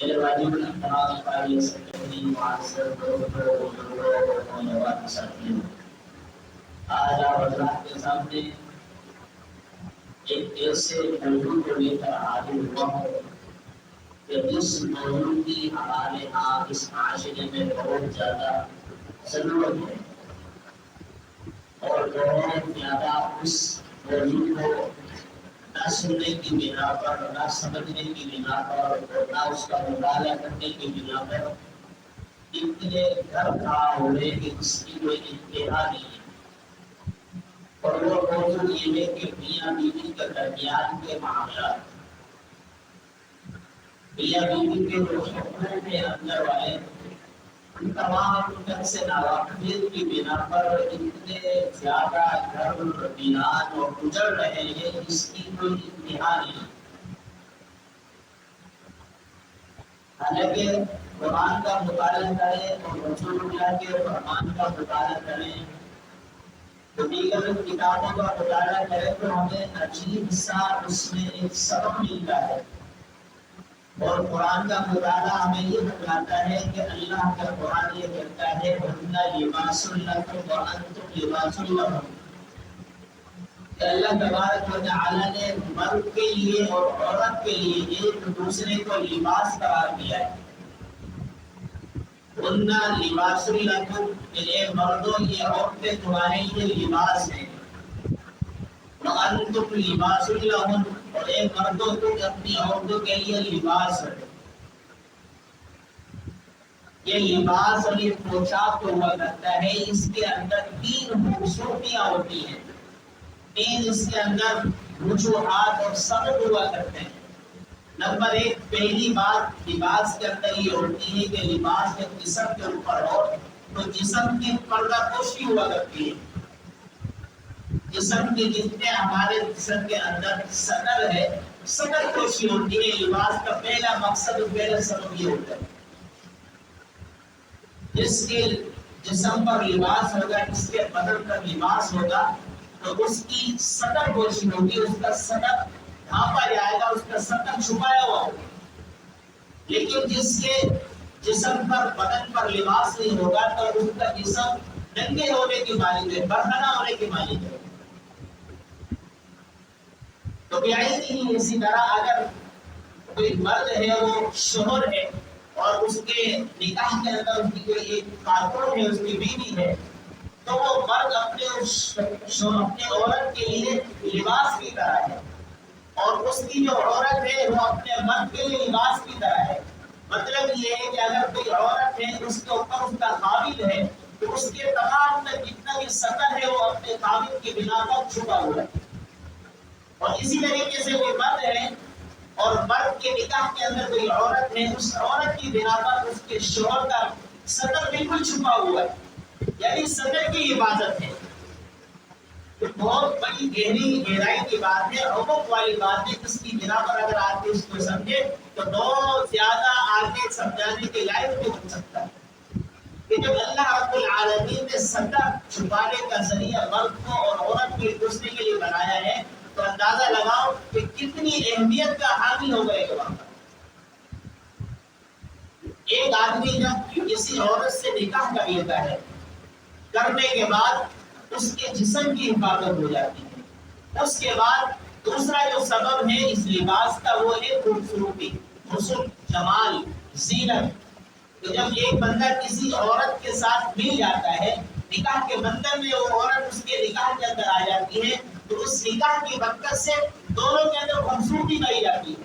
میرے واجب الکرام قاری سکندری معاصر دوستوں بزرگوں اور نوجوان ساتھیوں، آج آپ حضرات کے سامنے ایک ایسے موضوع کو لے کر حاضر ہوا ہوں کہ جس موضوع کی ہمارے یہاں اس معاشرے میں بہت زیادہ ضرورت ہے اور بہت زیادہ اس موضوع کو نہ سننے کی بنا پر، نہ سمجھنے کی بنا پر اور نہ اس کا مطالعہ کرنے کی بنا پر اتنے گھر کھڑا ہو رہے کہ اس کی کوئی انتہا نہیں ہے۔ اور وہ موضوع یہ ہے کہ میاں بیوی کے درمیان کے معاملات، میاں بیوی کے جو حقوق کے اندر والے تمام ان سے ناواقفیت کی بنا پر اتنے زیادہ گھر ویران اور گزر رہے ہیں جس کی کوئی انتہا نہیں۔ حالانکہ قرآن کا مطالعہ کریں اور رسول اللہ کے فرمان کا مطالعہ کریں تو دیگر کتابوں کا مطالعہ کریں تو ہمیں عجیب سا اس میں ایک سبق ملتا ہے۔ اور قرآن کا مطالعہ ہمیں یہ بتاتا ہے کہ اللہ کا قرآن یہ کہتا ہے وَإِنَّ لِبَاسٌ لَكُمْ وَأَنْتُمْ لِبَاسٌ لَهُمْ، کہ اللہ تبارک و تعالیٰ نے مرد کے لیے اور عورت کے لیے ایک دوسرے کو لباس قرار دیا ہے۔ وَإِنَّ لِبَاسٌ لَكُمْ، کہ مردوں یہ عورتیں تمہارے لیے لباس ہیں، وَأَنْتُمْ لِبَاسٌ لَهُمْ، اور ایک مردوں کو اپنی عورتوں کے لیے لباس ہے۔ یہ لباس اور یہ پوشاک جو ہوا کرتا ہے اس کے اندر تین خوبصورتیاں ہوتی ہیں، تین اس کے اندر وجوہات اور سبب ہوا کرتے ہیں۔ نمبر ایک، پہلی بات لباس کے اندر یہ ہوتی ہے کہ لباس جب جسم کے اوپر ہو تو جسم کی پردہ پوشی ہوا کرتی ہے۔ جسم کے جتنے ہمارے جسم کے اندر سطر ہے، سطر پوشی ہوتی ہے۔ لباس کا پہلا مقصد اور پہلا سبب یہ ہوتا ہے جس کے جسم پر لباس ہوگا، جس کے بدن پر لباس ہوگا تو اس کی سطر پوشی ہوگی، اس کا سطر ڈھانپا جائے گا، اس کا سطر چھپایا ہوا ہوگا۔ لیکن جس کے جسم پر بدن پر لباس نہیں ہوگا تو اس کا جسم ننگے ہونے کی مالک ہے، برہنہ ہونے کی مالک ہے۔ تو نہیں اسی طرح اگر کوئی مرد ہے، وہ شوہر ہے اور اس کے نکاح کے اندر اس کی کوئی ایک خاتون ہے، اس کی بیوی ہے، تو وہ مرد اپنے عورت کے لیے لباس کی طرح ہے، اور اس کی جو عورت ہے وہ اپنے مرد کے لیے لباس کی طرح ہے۔ مطلب یہ ہے کہ اگر کوئی عورت ہے اس کے اوپر اس کا قابل ہے تو اس کے تمام جتنا بھی سطر ہے وہ اپنے قابل کی بنا پر چھپا ہوا ہے۔ اور اسی طریقے سے کوئی مرد ہے اور مرد کے نکاح کے اندر کوئی عورت ہے، اس عورت کی بنا پر اس کے شوہر کا سطر بالکل چھپا ہوا ہے، یعنی سطر کی حفاظت ہے۔ تو بہت بڑی گہرائی کی بات ہے، عمق والی بات ہے، جس کی بنا پر اگر آدمی اس کو سمجھے تو بہت زیادہ آگے سمجھانے کے لائق بھی ہو سکتا ہے کہ جب اللہ رب العالمین نے سطر چھپانے کا ذریعہ مرد کو اور عورت کو ایک دوسرے کے لیے بنایا ہے تو اندازہ لگاؤ کہ کتنی اہمیت کا حامل ہو گئے وہاں پر۔ ایک آدمی جب کسی عورت سے نکاح کر لیتا ہے، کرنے کے بعد اس کے جسم کی حفاظت ہو جاتی ہے۔ اس کے بعد دوسرا جو سبب ہے اس لباس کا وہ ہے خوبصورتی، حسن، جمال، زینت۔ تو جب ایک بندہ کسی عورت کے ساتھ مل جاتا ہے، نکاح کے بندھن میں وہ عورت اس کے نکاح کے اندر آ جاتی ہے تو اس نکاح کی برکت سے دونوں کے اندر خوبصورتی پائی جاتی ہے۔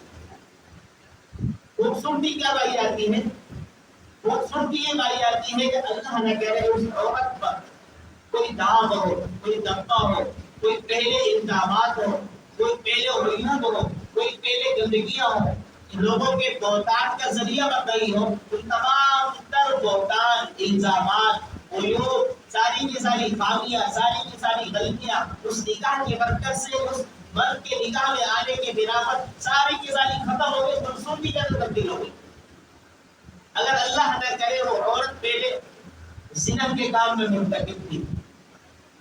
خوبصورتی کیا پائی جاتی ہے؟ خوبصورتی یہ پائی جاتی ہے کہ اللہ نہ کرے اس عورت پر کوئی داغ ہو، کوئی دبا ہو، کوئی پہلے الزامات ہو، کوئی پہلے عیوب ہو، کوئی پہلے گندگیاں ہو، لوگوں کے بہتان کا ذریعہ بن گئی ہو، ان تمام تر بہتان، الزامات، عیوب، ساری کی ساری خامیاں، ساری کی ساری غلطیاں اس نکاح کی برکت سے اس مرد کے نکاح میں آنے کے بنا پر ساری کی ساری ختم ہو گئی، خوبصورتی کے اندر تبدیل ہو گئی۔ اگر اللہ نہ کرے وہ عورت پہلے زنا کے کام میں مرتکب تھی،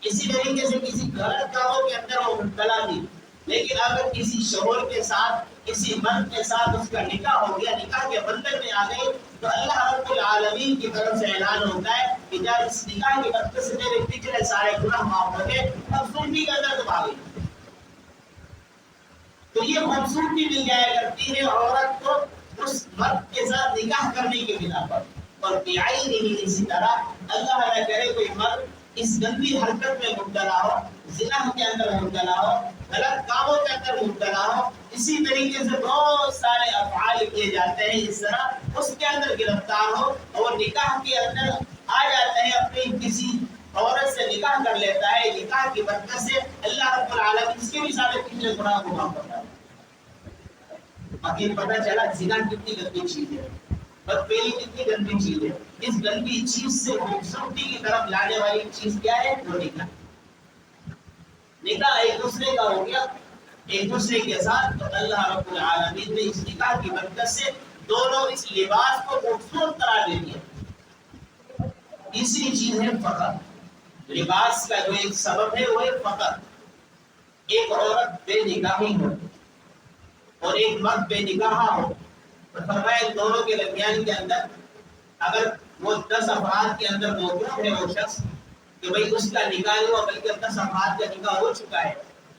اسی طریقے سے کسی غلط کاموں کے اندر وہ مبتلا تھی، لیکن اگر کسی شوہر کے ساتھ، کسی مرد کے ساتھ اس کا نکاح ہو گیا، نکاح کے بندھن میں آ گئی تو اللہ رب العالمین کی طرف سے اعلان ہوتا ہے کہ جب اس نکاح کی برکت سے میرے پچھلے سارے گناہ معاف ہو گئے، اب سنی کے اندر تم آ گئی۔ تو یہ خوبصورتی مل جایا کرتی ہے عورت کو اس مرد کے ساتھ نکاح کرنے کی بنا پر۔ اور بیائی نہیں اسی طرح اللہ نہ کرے کوئی مرد اس گندی حرکت میں مبتلا ہو، زنا کے اندر مبتلا ہو، غلط کاموں کے اندر مبتلا ہو، اسی طریقے سے بہت سارے افعال کیے جاتے ہیں، اس طرح اس کے اندر گرفتار ہو اور نکاح کے اندر آ جاتا ہے، اپنی کسی عورت سے نکاح کر لیتا ہے، نکاح کی برکت سے اللہ رب العالمین اس کے بھی سارے پچھلے گناہ کو معاف کرتا ہے۔ باقی پتہ چلا زنا کتنی گندی چیز ہے، بدپیلی کتنی گندی چیز ہے۔ اس گندی چیز سے خوبصورتی کی طرف لانے والی چیز کیا ہے؟ وہ نکاح۔ نکاح ایک دوسرے کا ہو گیا، ایک دوسرے کے ساتھ، تو اللہ رب العالمین نے اس نکاح کی برکت سے دونوں اس لباس کو خوبصورت قرار دے دیا۔ تیسری چیز ہے فخر۔ لباس کا جو ایک سبب ہے وہ ہے فخر۔ ایک عورت بے نکاحی ہو اور ایک مرد بے نکاح ہو تو فرمایا دونوں کے درمیان کے اندر اگر وہ 10 افراد کے اندر موجود ہے وہ شخص کہ بھئی اس کا نکاح ہوا بلکہ 10 افراد کا نکاح ہو چکا ہے،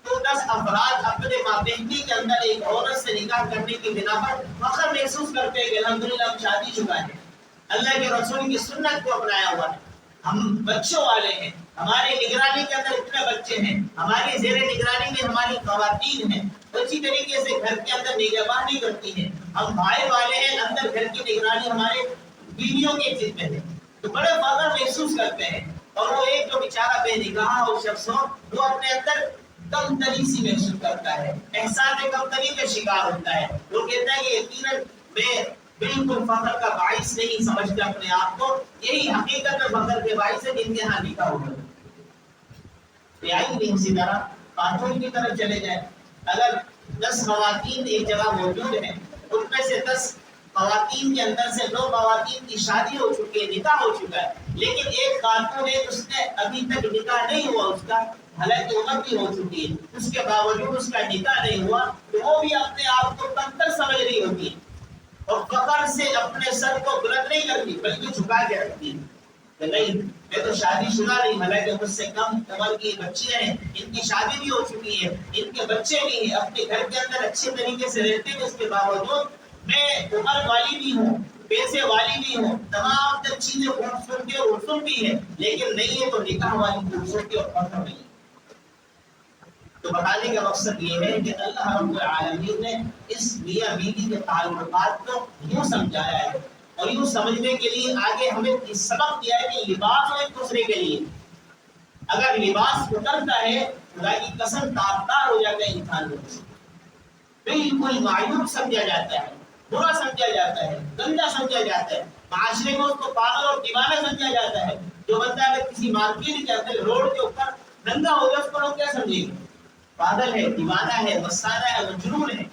تو 10 افراد اپنے مابینی کے اندر ایک عورت سے نکاح کرنے کی بنا پر فخر محسوس کرتے ہیں کہ الحمدللہ ہم شادی شدہ ہیں، اللہ کے رسول کی سنت کو اپنایا ہوا ہے، ہم بچوں والے ہیں، ہماری نگرانی کے اندر اتنے بچے ہیں، ہماری زیر نگرانی میں ہماری خواتین ہیں، اسی طریقے سے گھر کے اندر نگہبانی کرتی ہیں، ہم بھائی والے ہیں، اندر گھر کی نگرانی ہمارے بیویوں کے ذمہ ہے، تو بڑے فخر محسوس کرتے ہیں۔ اور وہ ایک جو بیچارہ بے نکاح ہو شخص ہو وہ اپنے اندر کم تری سی محسوس کرتا ہے، احساس کم تری کا شکار ہوتا ہے، وہ کہتا ہے کہ یقیناً میں بالکل فخر کا باعث نہیں سمجھتا اپنے آپ کو، یہی حقیقت میں فخر کے باعث ہے جن کے ہاں نکاح ہو گیا۔ بیائی بھی اسی طرح خاتون کی طرف چلے جائیں، اگر 10 خواتین ایک جگہ موجود ہیں، ان میں سے 10 خواتین کے اندر سے 2 خواتین کی شادی ہو چکی ہے، نکاح ہو چکا ہے، لیکن ایک خاتون ہے اس نے ابھی تک نکاح نہیں ہوا اس کا، حالانکہ عمر بھی ہو چکی ہے، اس کے باوجود اس کا نکاح نہیں ہوا، تو وہ بھی اپنے آپ کو کمتر سمجھ رہی ہوتی ہے اور فخر سے اپنے سر کو بلند نہیں کرتی بلکہ جھکا کے رکھتی ہے کہ نہیں میں تو شادی شدہ نہیں، حالانکہ مجھ سے کم عمر کی بچیاں ہیں، ان کی شادی بھی ہو چکی ہے، ان کے بچے بھی ہیں، اپنے گھر کے اندر اچھے طریقے سے رہتے ہیں، اس کے باوجود میں عمر والی بھی ہوں، پیسے والی بھی ہوں، تمام تر چیزیں خوبصورتی اور حسن بھی ہے، لیکن نہیں ہے تو نکاح والی خوبصورتی اور فخر نہیں ہے۔ تو بتانے کا مقصد یہ ہے کہ اللہ رب العالمین نے اس میاں بیوی کے تعلقات کو یوں سمجھایا ہے اور یوں سمجھنے کے لیے آگے ہمیں سبق دیا ہے کہ لباس ہو ایک دوسرے کے لیے، اگر لباس اترتا ہے خدا کی قسم تابدار ہو جاتا ہے انسان کو، بالکل معیوب سمجھا جاتا ہے، برا سمجھا جاتا ہے، گندا سمجھا جاتا ہے، معاشرے میں اس کو پاگل اور دیوانہ سمجھا جاتا ہے۔ جو بندہ اگر کسی مارکیٹ کے اندر روڈ کے اوپر ننگا ہو جائے اس کو لوگ کیا سمجھیں گے؟ پاگل ہے، دیوانہ ہے، مستانہ ہے، مجنون ہے۔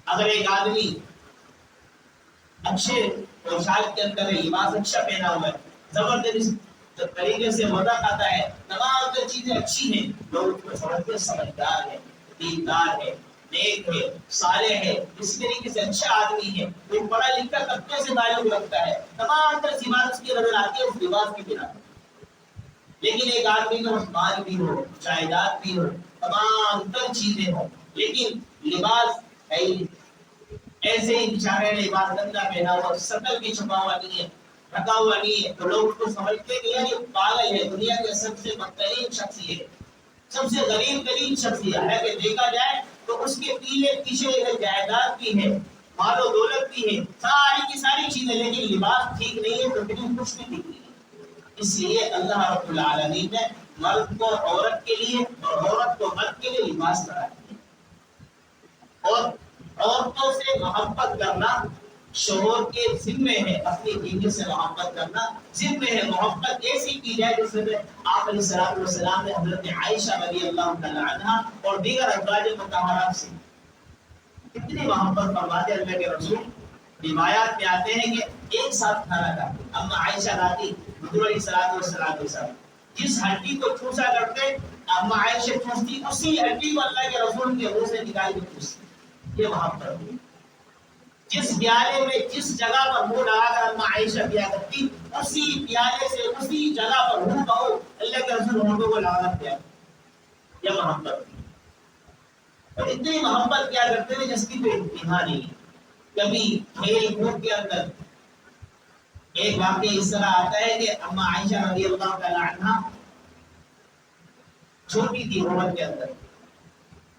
اگر ایک آدمی اچھے پوشاک کے اندر ہے، لباس اچھا پہنا ہوا ہے، زبردست طریقے سے مزہ آتا ہے، تمام جو چیزیں اچھی ہیں، لوگ اس کو سمجھتے سمجھدار ہے، دیندار ہے، نیک ہے، صالح ہے، اس طریقے سے اچھا آدمی ہے، کوئی پڑھا لکھا طبقے سے تعلق رکھتا ہے، تمام تر صفات اس کی نظر آتی ہے اس لباس کی بنا پر۔ لیکن ایک آدمی کا مال بھی ہو، جائیداد بھی ہو، تمام تر چیزیں ہوں، لیکن لباس ہے ایسے ہی بیچارے نے لباس گندا پہنا ہوا، شکل بھی چھپا ہوا نہیں ہے، ڈھکا ہوا نہیں ہے، تو لوگ اس کو سمجھتے کہ یہ پاگل ہے، دنیا کے سب سے بدترین شخص یہ ہے، سب سے غریب ترین شخص یہ ہے کہ دیکھا جائے تو اس کے پیچھے جائیداد بھی ہے، مال و دولت بھی ہے، ساری کی ساری چیزیں، لیکن لباس ٹھیک نہیں ہے تو پھر کچھ بھی ٹھیک نہیں ہے۔ اس لیے اللہ رب العالمین نے مرد کو عورت کے لیے اور عورت کو مرد کے لیے لباس بنایا ہے۔ اور عورتوں سے محبت کرنا شوہر کے ذمے ہے، اپنی بیوی سے محبت کرنا ذمے ہے، محبت ایسی کی جائے جس میں آپ علیہ الصلوۃ والسلام نے حضرت عائشہ رضی اللہ تعالی عنہا اور دیگر ازواج مطہرات سے کتنی محبت فرماتے اللہ کے رسول۔ روایات میں آتے ہیں کہ ایک ساتھ کھانا کھاتے، اما عائشہ لاتی حضور علیہ الصلوۃ والسلام کے ساتھ، جس ہڈی کو چوسا کرتے اما عائشہ چوستی، اسی ہڈی کو اللہ کے رسول کے منہ سے نکال کے چوستی، یہ محبت ہے۔ جس پیالے میں جس جگہ پر منہ لگا کر اما عائشہ پیا کرتی اسی پیالے سے اسی جگہ پر منہ بہو اللہ کے رسول ہونٹوں کو لگا کر پیا. یہ محبت تھی. اور اتنی محبت کیا کرتے تھے جس کی کوئی انتہا نہیں. کبھی کھیل کود کے اندر ایک واقعہ اس طرح آتا ہے کہ اما عائشہ رضی اللہ تعالی عنہا چھوٹی تھی عمر کے اندر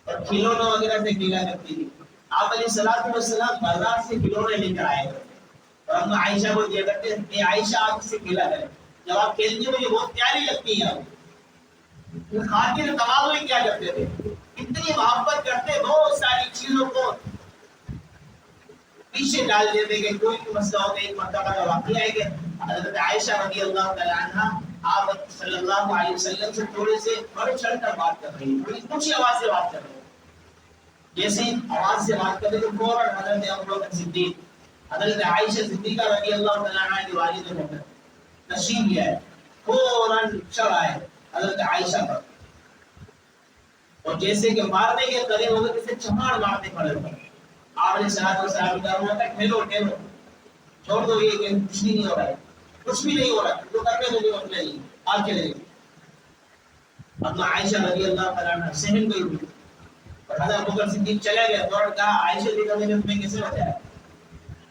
اور کھلونوں وغیرہ سے کھیلا کرتی تھی. آپ علیہ الصلوۃ والسلام بازار سے کھلونے لے کر آئے کرتے اور اما عائشہ کو دیا کرتے اے عائشہ آپ اس سے کھیلا کریں. جب آپ کھیلتی ہو مجھے بہت پیاری لگتی ہے. آپ خاطر تواضع کیا کرتے تھے, اتنی محبت کرتے, بہت ساری چیزوں کو پیچھے ڈال دیتے کہ کوئی بھی مسئلہ ہوتا ہے. ایک مرتبہ کا واقعہ ہے کہ حضرت عائشہ رضی اللہ تعالی عنہا آپ صلی اللہ علیہ وسلم سے تھوڑے سے بڑے چڑھ کر بات کر رہی ہیں, تھوڑی اونچی آواز سے بات کر رہی ہیں. جیسے آواز سے بات کرتے تو فوراً حضرت ابوبکر صدیق, حضرت عائشہ صدیقہ رضی اللہ تعالی عنہا کی والدہ نے تشریف لیا ہے, فوراً چڑھ آئے حضرت عائشہ پر اور جیسے کہ مارنے کے قریب ہو گئے جیسے چماڑ مارنے پڑے ہوئے. آپ نے صحابہ کا ہوا تھا ٹھہرو ٹھہرو, چھوڑ دو یہ کہ کچھ نہیں ہو رہا ہے, کچھ بھی نہیں ہو رہا, جو کرنے دو جو نہیں, آپ چلے گئے. اپنا عائشہ رضی اللہ تعالیٰ عنہ سہن گئی ہوئی اور حضرت ابوبکر صدیق چلے گئے اور کہا عائشہ دیکھو میں نے تمہیں کیسے بچایا,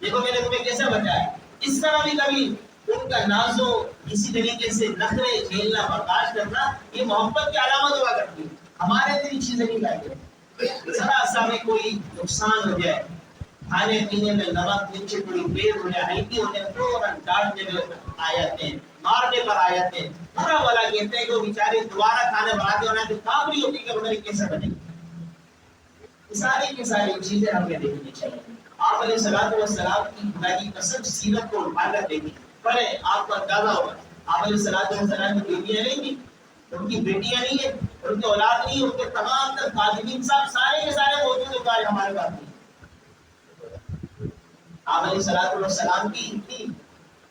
دیکھو میں نے تمہیں کیسے بچایا. اس طرح بھی کبھی ان کا نازو اسی طریقے سے نخرے جھیلنا برداشت کرنا یہ محبت کی علامت ہوا کرتی. ہمارے دل چیزیں نہیں لاتے, ذرا سا میں کوئی نقصان ہو جائے, کھانے پینے میں نمک نیچے کوئی دیر ہو جائے, ہلکی ہو جائے, فوراً ڈانٹنے میں آ جاتے ہیں, مارنے پر آ جاتے ہیں, برا بلا کہتے ہیں کہ وہ بیچارے دوبارہ کھانے بناتے ہونا تو کابری ہوتی کہ انہوں نے کیسے بنے. ساری کی ساری چیزیں ہمیں دیکھنی چاہیے. آپ علیہ الصلوۃ والسلام کی خدا کی قسم سیرت کو اٹھا کر دیکھیں, پڑھے آپ کو اندازہ ہوگا. آپ علیہ الصلوۃ والسلام کی بیٹیاں نہیں تھیں, ان کی بیٹیاں نہیں ہیں, ان کی اولاد نہیں, ان کے تمام تر خادمین صاحب سارے کے سارے موجود ہیں ہمارے پاس. آپ علیہ الصلوۃ والسلام کی اتنی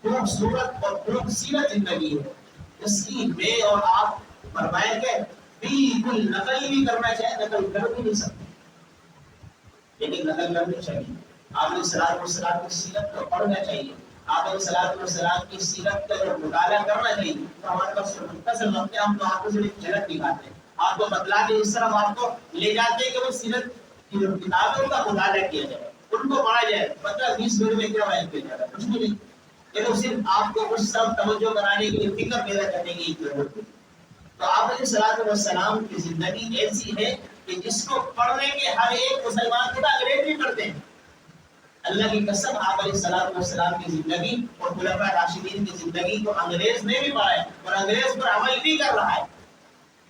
خوبصورت اور خوبصورت زندگی ہے جس کی میں اور آپ فرمائیں کہ بالکل نقل بھی کرنا چاہے نقل کر بھی نہیں سکتے, لیکن نقل کرنی چاہیے. آپ علیہ الصلوۃ والسلام کی سیرت کو پڑھنا چاہیے, آپ علیہ الصلوۃ والسلام کی سیرت کا جو مطالعہ کرنا چاہیے. تو ہمارے پاس مختصر وقت ہے, ہم تو آپ کو صرف جھلک دکھاتے ہیں, آپ کو بتلا کے اس طرح آپ کو لے جاتے ہیں کہ وہ سیرت کی جو کتابوں کا مطالعہ کیا جائے, ان کو پڑھا جائے. 15-20 منٹ میں کیا بیان کیا جا رہا ہے, کچھ بھی نہیں. لیکن صرف آپ کو کچھ سب توجہ کرانے کے لیے فکر پیدا کرنے کی ضرورت ہے. تو آپ علیہ الصلوۃ والسلام کی زندگی ایسی ہے کہ جس کو پڑھنے کے ہر ایک مسلمان خدا انگریز بھی پڑھتے ہیں. اللہ کی قسم آپ علیہ الصلوۃ والسلام کی زندگی اور خلفاء راشدین کی زندگی کو انگریز نے بھی پڑھا ہے اور انگریز پر عمل بھی کر رہا ہے.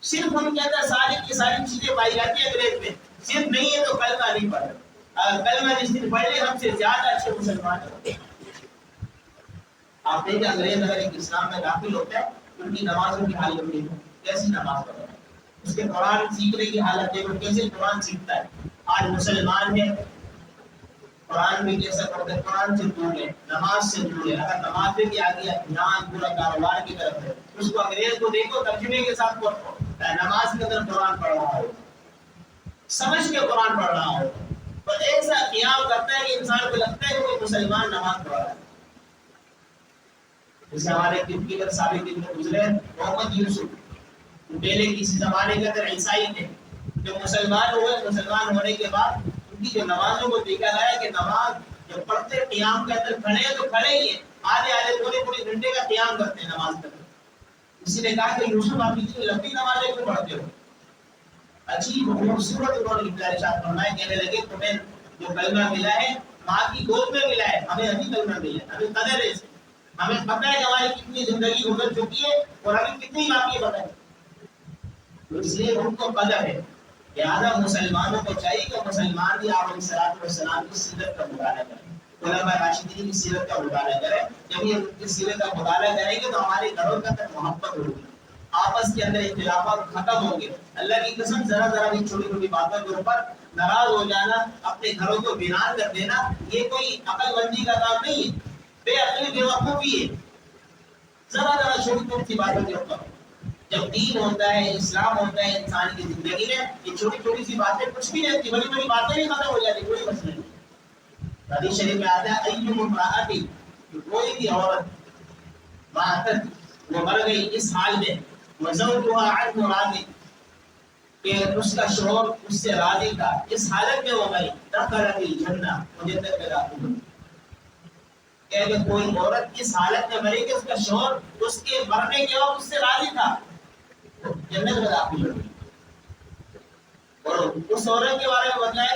صرف ہم کہتے ہیں ساری کی ساری چیزیں پائی جاتی ہیں انگریز میں, صرف نہیں ہے تو کلمہ نہیں پڑھ رہا. کلمہ جس دن پڑھ لے ہم سے زیادہ اچھے مسلمان ہوتے ہیں. آپ دیکھیں انگریز اگر ایک اسلام میں داخل ہوتا ہے تو ان کی نمازوں کی حالت نہیں ہے, کیسی نماز پڑھ رہا ہے. اس کے قرآن سیکھنے کی حالت ہے, وہ کیسے قرآن سیکھتا ہے. آج مسلمان ہے, قرآن بھی کیسا پڑھتے ہیں, قرآن سے دور ہے, نماز سے دور ہے. اگر نماز میں بھی آ گیا دھیان پورا کاروبار کی طرف ہے, اس کو انگریز کو دیکھو ترجمے کے ساتھ پڑھو, نماز کی طرف قرآن پڑھ رہا ہو, سمجھ کے قرآن پڑھ رہا ہو, اور ایسا قیام کرتا ہے کہ انسان کو لگتا ہے کہ کوئی مسلمان نماز پڑھ رہا ہے. جیسے ہمارے کرکٹر سابق دن میں گزرے محمد یوسف, پہلے کسی زمانے کے اندر عیسائی تھے, جو مسلمان ہوئے, مسلمان ہونے کے بعد ان کی جو نمازوں کو دیکھا گیا کہ نماز جب پڑھتے قیام کے اندر کھڑے ہیں تو کھڑے ہی ہیں, آدھے آدھے پورے پورے گھنٹے کا قیام کرتے ہیں نماز کرتے. کسی نے کہا کہ یوسف آپ اتنی لمبی نمازیں کیوں پڑھتے ہو. عجیب خوبصورت انہوں نے ارشاد فرمایا, کہنے لگے تمہیں جو کلمہ ملا ہے ماں کی گود میں ملا ہے, ہمیں ابھی کلمہ ملا ہے, ہمیں قدر ہے, ہمیں پتہ ہے کہ ہماری کتنی زندگی گزر چکی ہے اور ہمیں کتنی باقی پتہ ہے. اس لیے ان کو قدر ہے. لہٰذا مسلمانوں کو چاہیے کہ مسلمان بھی آپ علیہ الصلوۃ والسلام کی سیرت کا مطالعہ کریں, خلفاء راشدین کی سیرت کا مطالعہ کریں. جب یہ ان کی سیرت کا مطالعہ کریں گے تو ہمارے گھروں کے اندر محبت ہوگی, آپس کے اندر اختلافات ختم ہوں گے. اللہ کی قسم ذرا ذرا بھی چھوٹی چھوٹی باتوں کے اوپر ناراض ہو جانا, اپنے گھروں کو ویران کر دینا, یہ کوئی عقل مندی کا کام نہیں ہے, بے عقلی بے وقوفی ہے. ذرا ذرا چھوٹی چھوٹی باتوں کے اوپر جب دین ہوتا ہے, اسلام ہوتا ہے انسان کی زندگی میں, یہ چھوٹی چھوٹی سی باتیں کچھ بھی نہیں ہوتی, بڑی بڑی باتیں بھی ختم ہو جاتی, کوئی مسئلہ نہیں. حدیث شریف میں آتا ہے ایّم امرأتی، کوئی بھی عورت ماتت وہ مر گئی اس حال میں وزوجها عنه راضی کہ اس کا شوہر اس سے راضی تھا، اس حالت میں وہ مری دخلت الجنہ، وہ جنت میں داخل ہوئی۔ کہ کوئی عورت اس حالت میں مری کہ اس کا شوہر اس کے مرنے کے وقت اس سے راضی تھا، جنت میں داخل ہوئی۔ اور اس عورت کے بارے میں بتایا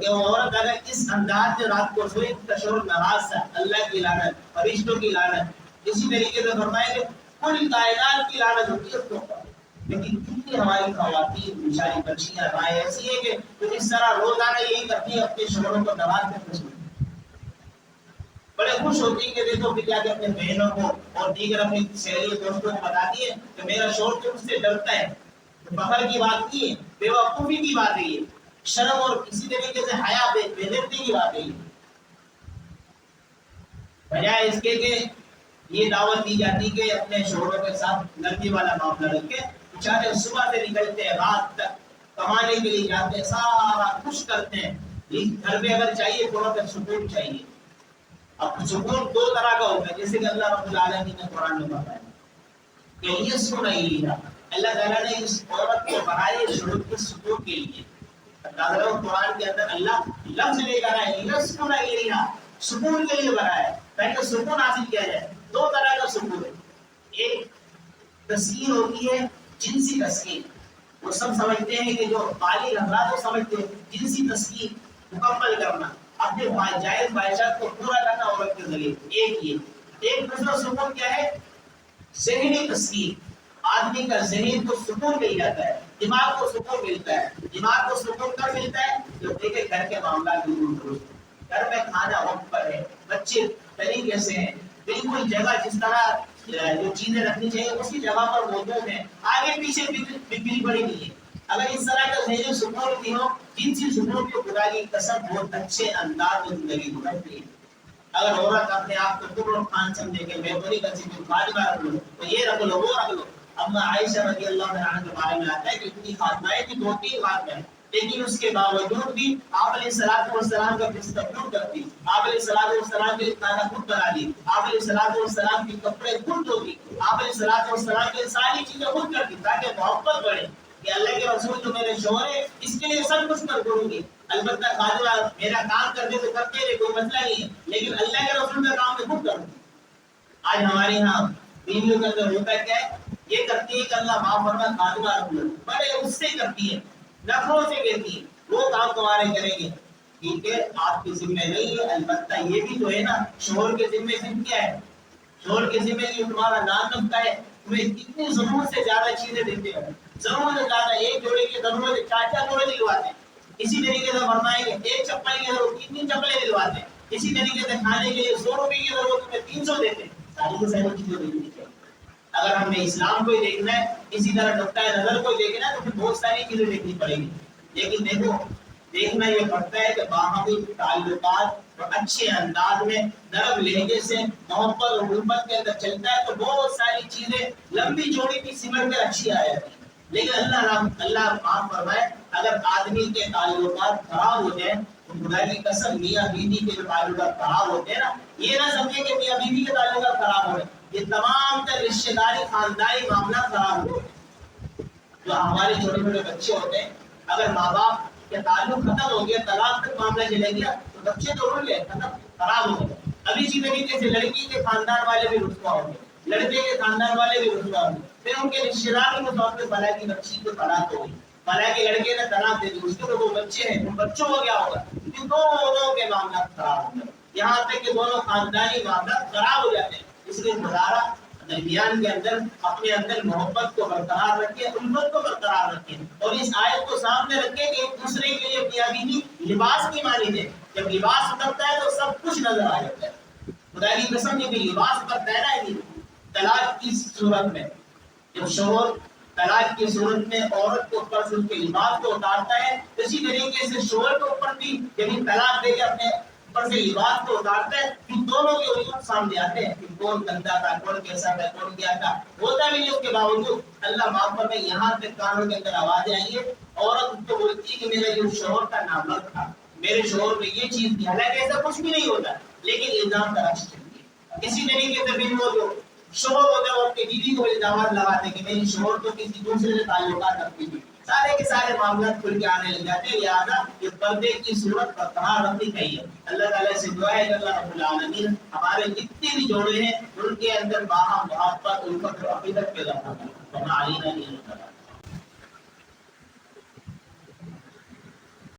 کہ وہ عورت اگر اس انداز سے رات کو سوئی تو شوہر ناراض تھا، اللہ کی لعنت، فرشتوں کی لعنت، اسی طریقے سے فرمایا کہ کل کائنات کی لعنت ہوتی ہے اس کے اوپر۔ لیکن کتنی ہماری خواتین بیچاری بچیاں رائے ایسی ہے کہ وہ اس طرح روزانہ یہی کرتی ہیں، اپنے شوہروں کو ناراض کر کے بڑے خوش ہوتی ہیں کہ دیکھو کہ کیا کہ اپنے بہنوں کو اور دیگر اپنی سہیلیوں دوستوں کو بتاتی ہے کہ میرا شوہر تو مجھ سے ڈرتا ہے۔ فخر کی بات نہیں ہے، بے وقوفی کی بات ہے، یہ شرم اور اسی طریقے سے حیا بے غیرتی کی بات ہے۔ بجائے اس کے کہ یہ دعوت دی جاتی کہ اپنے شوہروں کے ساتھ نرمی والا معاملہ رکھے، بیچارے صبح سے نکلتے ہیں رات تک کمانے کے لیے جاتے ہیں، سارا خوش کرتے ہیں، گھر میں اگر چاہیے تھوڑا سا سکون چاہیے۔ اب سکون دو طرح کا ہوتا ہے، جیسے کہ اللہ رب العالمین نے قرآن میں بتایا کہ یہ سکون ہے، اللہ تعالیٰ نے اس عورت کو بنائے شروع کے سکون کے لیے۔ قرآن کے اندر اللہ لفظ لے کر آئے یسکن الیہا، سکون کے لیے بنایا ہے تاکہ سکون حاصل کیا جائے۔ دو طرح کا سکون ہے، ایک تسکین ہوتی ہے جنسی تسکین، وہ سب سمجھتے ہیں کہ جو بالغ حضرات وہ سمجھتے ہیں جنسی تسکین مکمل کرنا، اپنے جائز خواہشات کو پورا کرنا عورت کے ذریعے، ایک یہ۔ ایک دوسرا سکون کیا ہے؟ ذہنی تسکین، آدمی کا ذہن کو سکون مل جاتا ہے، دماغ کو سکون ملتا ہے۔ دماغ کو سکون کب ملتا ہے؟ جو دیکھے گھر کے معاملات بالکل درست، گھر میں کھانا وقت پر ہے، بچے طریقے سے ہیں، بالکل جگہ جس طرح جو چیزیں رکھنی چاہیے اسی جگہ پر موجود ہیں، آگے پیچھے بگڑی پڑی نہیں ہے۔ اگر اس طرح کا ذہنی سکون بھی ہو، جنسی سکون کی خدا کی قسم بہت اچھے انداز میں زندگی گزرتی ہے۔ اگر عورت اپنے آپ کو قرب خان سمجھے کہ میں بڑی کسی کی خادمہ رکھ لوں تو یہ رکھ لو وہ رکھ لو۔ اما عائشہ رضی اللہ عنہا کے بارے میں آتا ہے کہ اتنی خاتمائیں تھی، دو تین خاتمائیں، لیکن اس کے باوجود بھی آپ علیہ السلام کا استقبال کرتی، آپ علیہ السلام کے کھانا خود بنا دی، آپ علیہ السلام کے کپڑے خود دھوتی، آپ علیہ السلام کے ساری چیزیں خود کرتی تاکہ محبت بڑھے کہ اللہ کے رسول جو میرے شوہر ہے اس کے لیے سب کچھ کر کروں گی۔ البتہ خادمہ میرا کام کرنے سے کرتے رہے کوئی مسئلہ نہیں ہے، لیکن اللہ کے رسول کا کام میں خود کروں۔ آج ہمارے یہاں بیویوں کے اندر ہوتا کیا ہے، یہ کرتی ہے کہ اللہ معاف فرما خادمہ رکھ لو، بڑے اس سے کرتی ہے، نفروں سے کہتی ہے وہ کام تمہارے کریں گے، ٹھیک ہے آپ کی ذمہ نہیں ہے۔ البتہ یہ بھی تو ہے نا، شوہر کے ذمہ صرف کیا ہے؟ شوہر کے ذمہ یہ تمہارا نام رکھتا ہے، تمہیں کتنی ضرورت سے زیادہ چیزیں دیتے ہیں، ضرورت سے زیادہ، ایک جوڑے کی ضرورت ہے 4 جوڑے دلواتے ہیں۔ اسی طریقے سے فرمائیں گے ایک چپل کی ضرورت 3 چپلیں دلواتے ہیں۔ اسی طریقے سے کھانے کے لیے 100 روپے کی ضرورت میں 300 دیتے ہیں۔ ساری کی ساری چیزیں دیکھنی چاہیے۔ اگر ہم نے اسلام کو ہی دیکھنا ہے، اسی طرح نقطۂ نظر کو دیکھنا ہے تو پھر بہت ساری چیزیں دیکھنی پڑے گی، لیکن دیکھو دیکھنا یہ پڑتا ہے کہ باہمی تعلقات اور اچھے انداز میں نرم لہجے سے محبت اور غربت کے اندر چلتا ہے تو بہت ساری چیزیں لمبی جوڑی بھی سمٹ کر اچھی آ جاتی ہیں۔ لیکن اللہ معاف فرمائے اگر آدمی کے تعلقات خراب ہو جائیں تو خدا کی قسم میاں بیوی کے جو تعلقات خراب ہوتے ہیں نا، یہ نہ سمجھے کہ میاں بیوی کے تعلقات خراب ہو رہے ہیں، یہ تمام تر رشتے داری خاندانی معاملات خراب ہو رہے ہیں۔ جو ہمارے چھوٹے چھوٹے بچے ہوتے ہیں، اگر ماں باپ کے تعلق ختم ہو گیا، طلاق تک معاملہ چلے گیا تو بچے تو اڑ گئے، ختم، خراب ہو گئے۔ اب اسی طریقے سے لڑکی کے خاندان والے بھی رسوا ہو گئے، لڑکے کے خاندان والے بھی رسوا ہو گئے، پھر ان کے رشتے دار کے طور پہ فلاں کی بچی کو طلاق ہو گئی، فلاں کے لڑکے نے طلاق دے دی، اس کے تو 2 بچے ہیں، ان بچوں ہو گیا ہوگا، ان دونوں کے معاملات خراب ہو گئے، یہاں تک کہ دونوں خاندانی معاملات خراب ہو جاتے ہیں۔ اس لیے مدارہ درمیان کے اندر اپنے اندر محبت کو برقرار رکھے، الفت کو برقرار رکھے، اور اس آیت کو سامنے رکھے کہ ایک دوسرے کے لیے میاں بیوی لباس کی مانی دے۔ جب لباس اترتا ہے تو سب کچھ نظر آ جاتا ہے۔ خدا کی قسم یہ بھی لباس اترتا ہے نا، طلاق کی صورت میں جب شوہر طلاق کی صورت میں عورت کو اوپر سے اس کے لباس کو اتارتا ہے، اسی طریقے سے شوہر کے اوپر بھی یعنی طلاق دے کے اپنے اوپر سے لباس کو اتارتا ہے، پھر دونوں کے عیوب سامنے آتے ہیں کہ کون گندا تھا، کون کیسا تھا، کون کیا تھا، ہوتا بھی نہیں اس کے باوجود اللہ معاف فرمائے یہاں تک کانوں کے اندر آواز آئی ہے، عورت تو بولتی ہے کہ میرا یہ شوہر کا نامرد تھا، میرے شوہر میں یہ چیز تھی، حالانکہ ایسا کچھ بھی نہیں ہوتا، لیکن الزام تراش چلتی ہے کسی طریقے سے بھی وہ جو شوہر ہوتے ہیں وہ اپنی بیوی کو الزامات لگاتے ہیں کہ میری شوہر تو کسی دوسرے سے تعلقات رکھتی تھی، سارے کے سارے معاملات کھل کے آنے لگ جاتے ہیں، لہٰذا اس پردے کی صورت برقرار رکھنی چاہیے۔ اللہ تعالیٰ سے دعا ہے کہ اللہ رب العالمین ہمارے جتنے بھی جوڑے ہیں ان کے اندر باہم محبت الفت اور عقیدت پیدا کرنا، وما علینا الا البلاغ۔